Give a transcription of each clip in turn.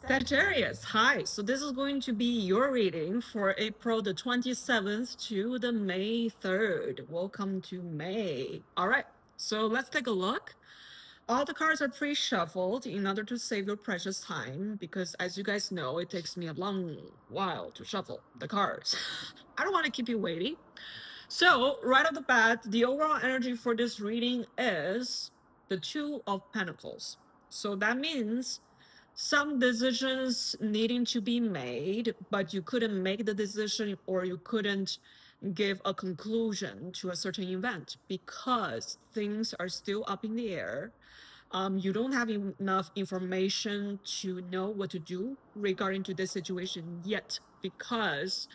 Sagittarius, hi. So this is going to be your reading for April the 27th to the May 3rd. Welcome to May. All right, so let's take a look. All the cards are pre-shuffled in order to save your precious time because as you guys know, it takes me a long while to shuffle the cards. I don't want to keep you waiting. So right off the bat, the overall energy for this reading is the Two of Pentacles. So that means some decisions needing to be made, but you couldn't make the decision or you couldn't give a conclusion to a certain event because things are still up in the air. You don't have enough information to know what to do regarding to this situation yet because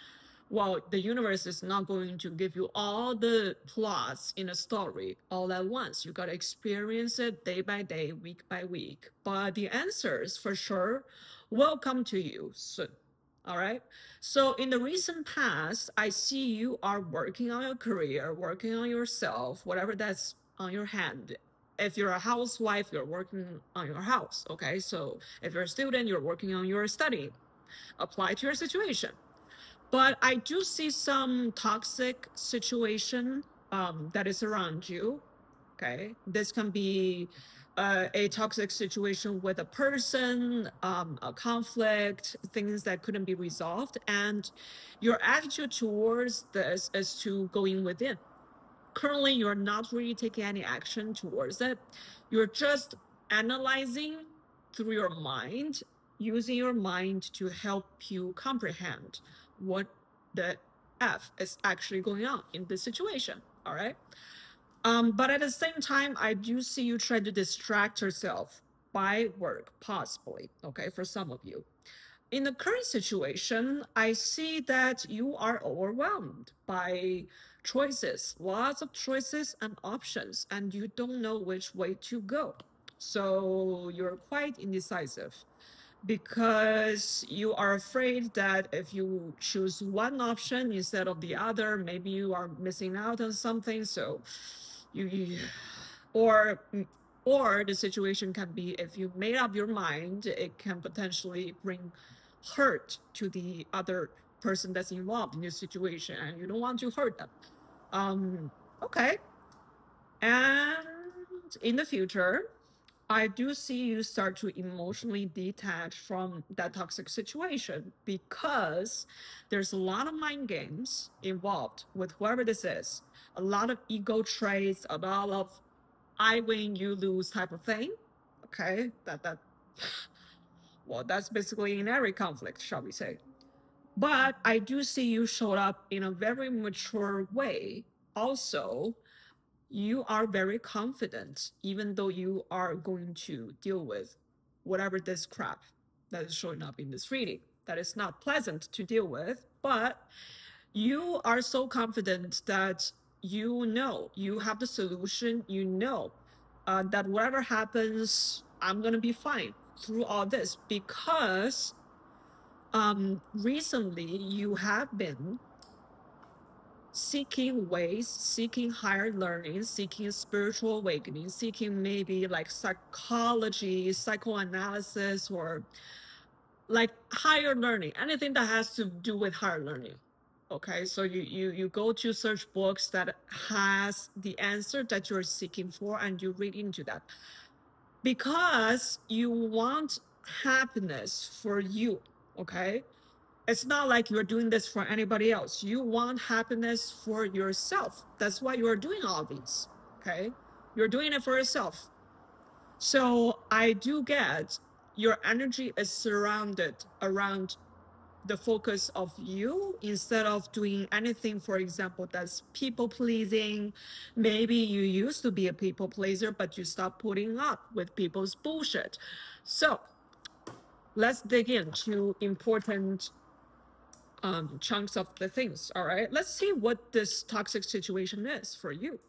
well, the universe is not going to give you all the plots in a story all at once. You got to experience it day by day, week by week. But the answers for sure will come to you soon. All right. So in the recent past, I see you are working on your career, working on yourself, whatever that's on your hand. If you're a housewife, you're working on your house. Okay. So if you're a student, you're working on your study. Apply to your situation. But I do see some toxic situation that is around you. Okay, this can be a toxic situation with a person, a conflict, things that couldn't be resolved, and your attitude towards this is to going within. Currently, you're not really taking any action towards it. You're just analyzing through your mind, using your mind to help you comprehend what the F is actually going on in this situation. All right. But at the same time, I do see you try to distract yourself by work, possibly. Okay, for some of you. In the current situation, I see that you are overwhelmed by choices, lots of choices and options, and you don't know which way to go. So you're quite indecisive because you are afraid that if you choose one option instead of the other, maybe you are missing out on something. So you or or the situation can be if you made up your mind, it can potentially bring hurt to the other person that's involved in this situation and you don't want to hurt them. Okay. And in the future, I do see you start to emotionally detach from that toxic situation because there's a lot of mind games involved with whoever this is, a lot of ego traits, a lot of I win, you lose type of thing. Okay, well, that's basically in every conflict, shall we say. But I do see you showed up in a very mature way. Also, you are very confident, even though you are going to deal with whatever this crap that is showing up in this reading. That is not pleasant to deal with, but you are so confident that you know you have the solution, you know that whatever happens, I'm going to be fine through all this because recently you have been seeking ways, seeking higher learning, seeking spiritual awakening, seeking maybe like psychology, psychoanalysis, or like higher learning, anything that has to do with higher learning. Okay, so you go to search books that has the answer that you're seeking for and you read into that because you want happiness for you. Okay, it's not like you're doing this for anybody else. You want happiness for yourself. That's why you're doing all these. Okay, you're doing it for yourself. So I do get your energy is surrounded around the focus of you instead of doing anything, for example, that's people pleasing. Maybe you used to be a people pleaser, but you stopped putting up with people's bullshit. So let's dig into important chunks of the things. All right, let's see what this toxic situation is for you.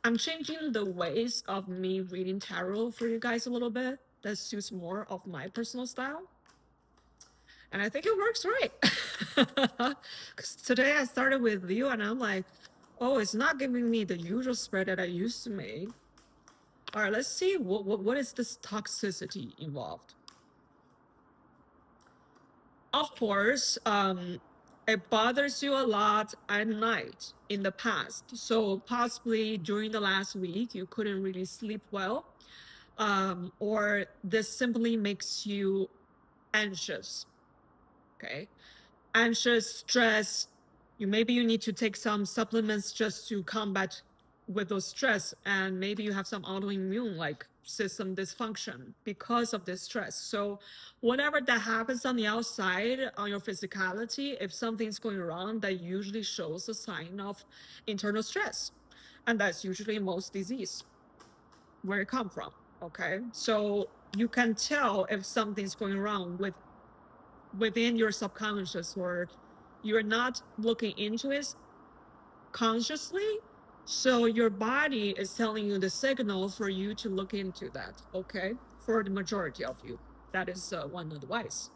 I'm changing the ways of me reading tarot for you guys a little bit. That suits more of my personal style. And I think it works right. Because today I started with you and I'm like, oh, it's not giving me the usual spread that I used to make. All right, let's see what is this toxicity involved. Of course, it bothers you a lot at night in the past. So possibly during the last week, you couldn't really sleep well, or this simply makes you anxious. Okay, anxious, stress. Maybe you need to take some supplements just to combat with those stress, and maybe you have some autoimmune like system dysfunction because of this stress. So whatever that happens on the outside on your physicality, if something's going wrong, that usually shows a sign of internal stress, and that's usually most disease where it come from. Okay, so you can tell if something's going wrong within your subconscious, or you're not looking into it consciously, so your body is telling you the signal for you to look into that. Okay, for the majority of you, that is one advice.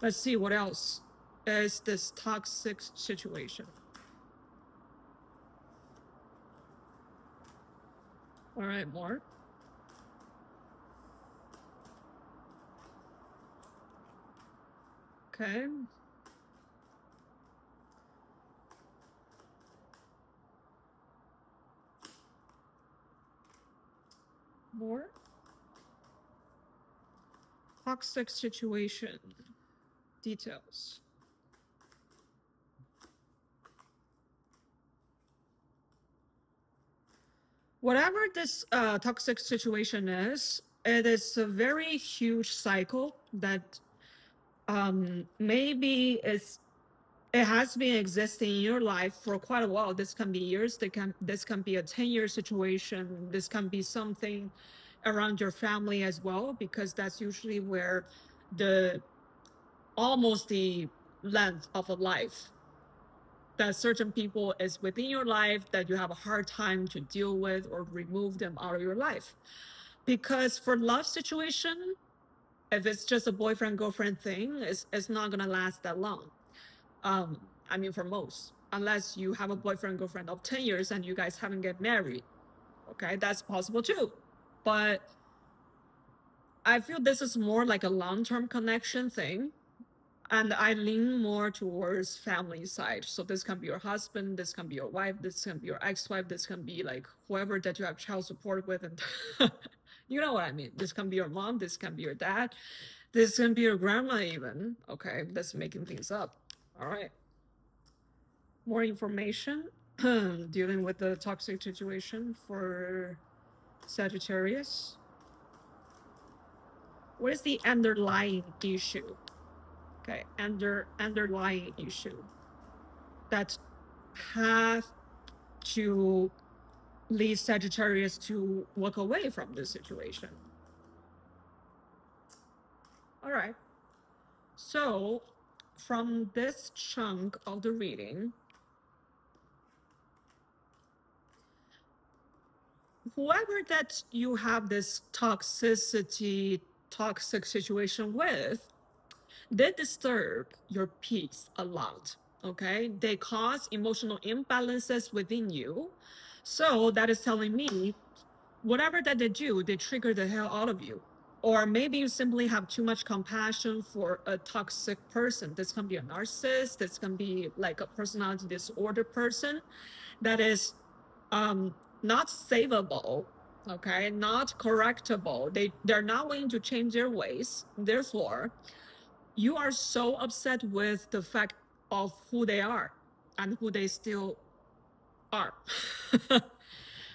Let's see what else is this toxic situation. All right, more. Okay. More. Toxic situation details. Whatever this toxic situation is, it is a very huge cycle that maybe it has been existing in your life for quite a while. This can be years. This can be a 10-year situation. This can be something around your family as well, because that's usually where almost the length of a life that certain people is within your life that you have a hard time to deal with or remove them out of your life. Because for love situation, if it's just a boyfriend girlfriend thing, it's not gonna last that long. I mean, for most, unless you have a boyfriend girlfriend of 10 years and you guys haven't get married. Okay, that's possible too. But I feel this is more like a long-term connection thing, and I lean more towards family side. So this can be your husband, this can be your wife, this can be your ex-wife, this can be like whoever that you have child support with, and you know what I mean. This can be your mom, this can be your dad, this can be your grandma even. Okay, that's making things up. All right. More information dealing with the toxic situation for Sagittarius. What is the underlying issue? Okay, underlying issue that have to lead Sagittarius to walk away from this situation. All right. So from this chunk of the reading, whoever that you have this toxic situation with, they disturb your peace a lot. Okay, they cause emotional imbalances within you. So that is telling me whatever that they do, they trigger the hell out of you. Or maybe you simply have too much compassion for a toxic person. This can be a narcissist, this can be like a personality disorder person that is not savable, okay, not correctable. They're not willing to change their ways. Therefore, you are so upset with the fact of who they are and who they still are.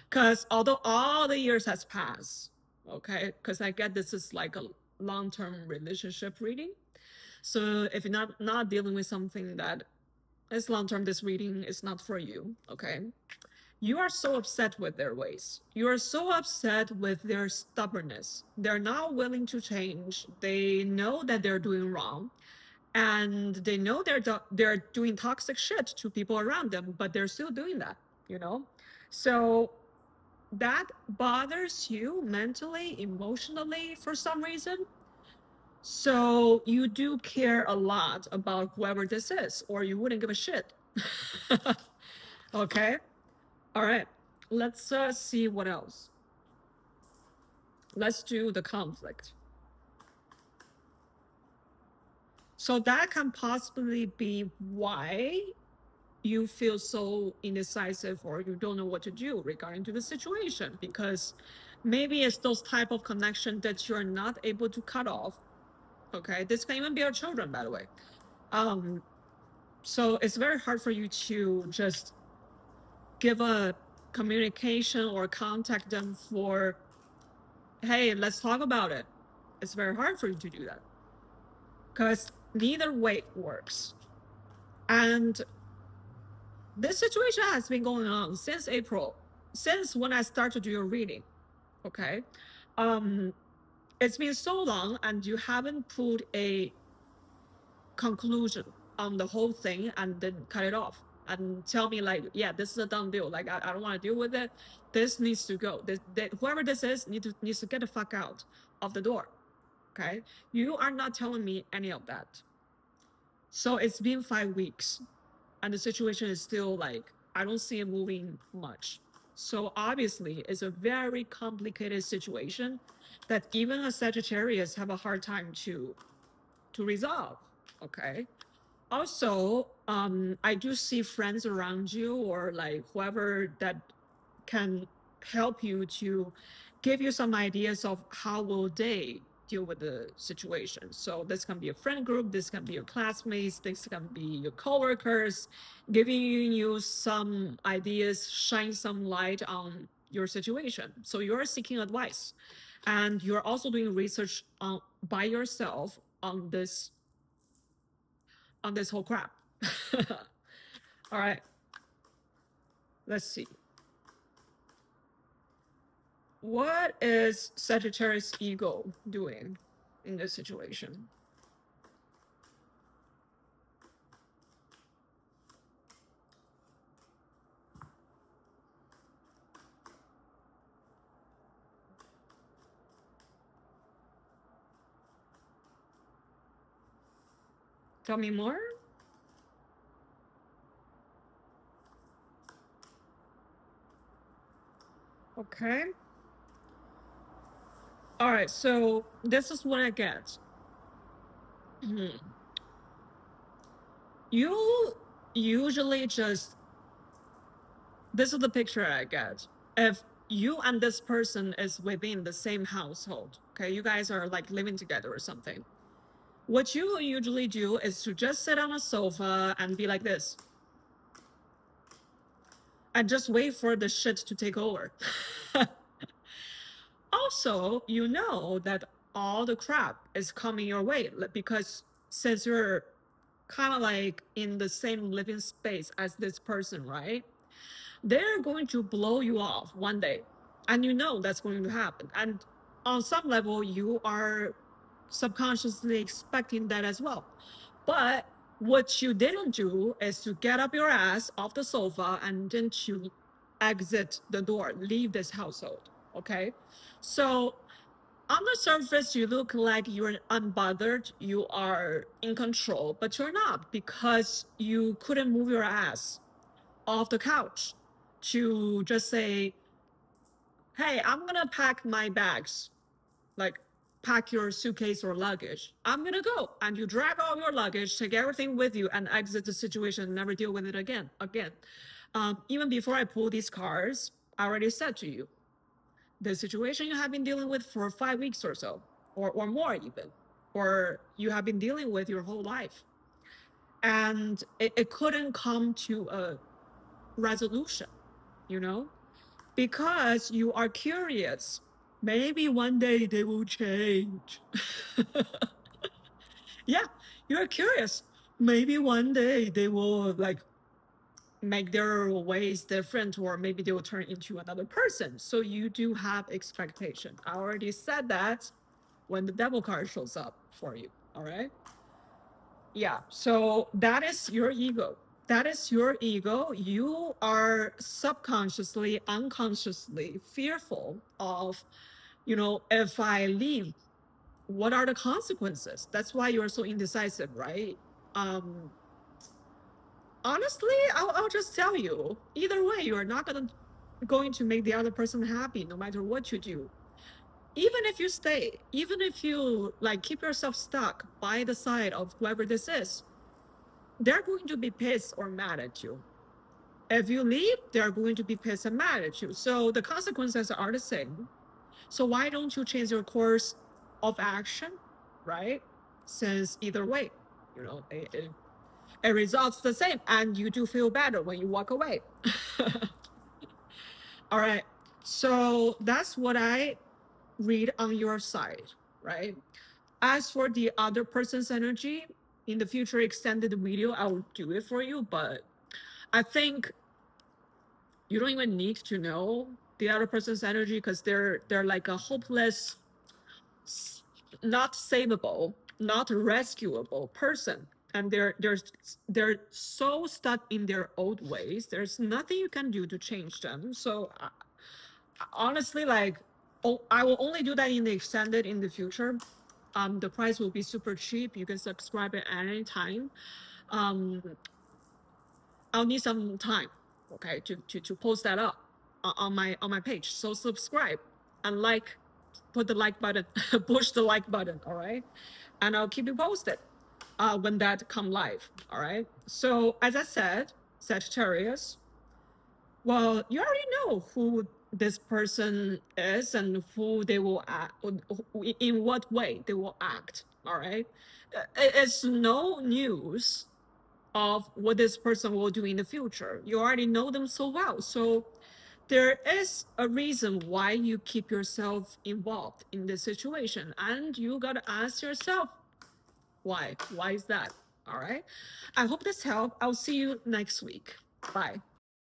Because although all the years has passed, okay, because I get this is like a long-term relationship reading. So if you're not dealing with something that is long-term, this reading is not for you, okay? You are so upset with their ways. You are so upset with their stubbornness. They're not willing to change. They know that they're doing wrong, and they know they're doing toxic shit to people around them, but they're still doing that, you know? So that bothers you mentally, emotionally for some reason. So you do care a lot about whoever this is, or you wouldn't give a shit. Okay. All right. Let's see what else. Let's do the conflict. So that can possibly be why you feel so indecisive or you don't know what to do regarding to the situation, because maybe it's those type of connection that you're not able to cut off. Okay, this can even be your children, by the way. So it's very hard for you to just give a communication or contact them for, hey, let's talk about it. It's very hard for you to do that because neither way works. And this situation has been going on since April, since when I started to do your reading. Okay. It's been so long and you haven't put a conclusion on the whole thing and then cut it off and tell me like, yeah, this is a done deal. Like, I don't want to deal with it. This needs to go. Whoever this is needs to get the fuck out of the door. Okay. You are not telling me any of that. So it's been 5 weeks and the situation is still like, I don't see it moving much. So obviously it's a very complicated situation that even a Sagittarius have a hard time to resolve. Okay. Also, I do see friends around you or like whoever that can help you to give you some ideas of how will they deal with the situation. So this can be a friend group, this can be your classmates, this can be your coworkers, giving you some ideas, shine some light on your situation. So you're seeking advice and you're also doing research on by yourself on this whole crap. All right, let's see. What is Sagittarius ego doing in this situation? Tell me more. Okay. All right, so this is what I get. You usually just, this is the picture I get. If you and this person is within the same household, okay, you guys are like living together or something, what you usually do is to just sit on a sofa and be like this and just wait for the shit to take over. Also, you know that all the crap is coming your way because since you're kind of like in the same living space as this person, right? They're going to blow you off one day. And you know that's going to happen. And on some level, you are subconsciously expecting that as well. But what you didn't do is to get up your ass off the sofa and then to exit the door, leave this household. Okay. So on the surface, you look like you're unbothered, you are in control, but you're not because you couldn't move your ass off the couch to just say, hey, I'm gonna pack my bags, like pack your suitcase or luggage. I'm gonna go. And you drag all your luggage, take everything with you, and exit the situation and never deal with it again. Even before I pull these cards, I already said to you, the situation you have been dealing with for 5 weeks or so, or more even, or you have been dealing with your whole life. And it couldn't come to a resolution, you know, because you are curious. Maybe one day they will change. Yeah, you're curious. Maybe one day they will like make their ways different, or maybe they will turn into another person. So you do have expectation. I already said that when the devil card shows up for you. All right. Yeah. So that is your ego. That is your ego. You are subconsciously, unconsciously fearful of, you know, if I leave, what are the consequences? That's why you're so indecisive, right? Honestly, I'll just tell you, either way, you're not going to make the other person happy no matter what you do. even if you stay, even if you like keep yourself stuck by the side of whoever this is, they're going to be pissed or mad at you. If you leave, they're going to be pissed and mad at you. So the consequences are the same. So why don't you change your course of action, right? Since either way, you know, it results the same, and you do feel better when you walk away. All right. So that's what I read on your side, right? As for the other person's energy, in the future extended video, I will do it for you. But I think you don't even need to know the other person's energy, because they're like a hopeless, not savable, not rescuable person, and they're so stuck in their old ways. There's nothing you can do to change them. So honestly, like, oh, I will only do that in the extended in the future. The price will be super cheap. You can subscribe at any time. I'll need some time, okay, to post that up on my page. So subscribe and like, put the like button, push the like button, all right? And I'll keep you posted when that come live, all right? So as I said, Sagittarius, well, you already know who this person is and who they will act, in what way they will act, all right? It's no news of what this person will do in the future. You already know them so well. So there is a reason why you keep yourself involved in this situation. And you got to ask yourself, why? Why is that? All right. I hope this helped. I'll see you next week. Bye.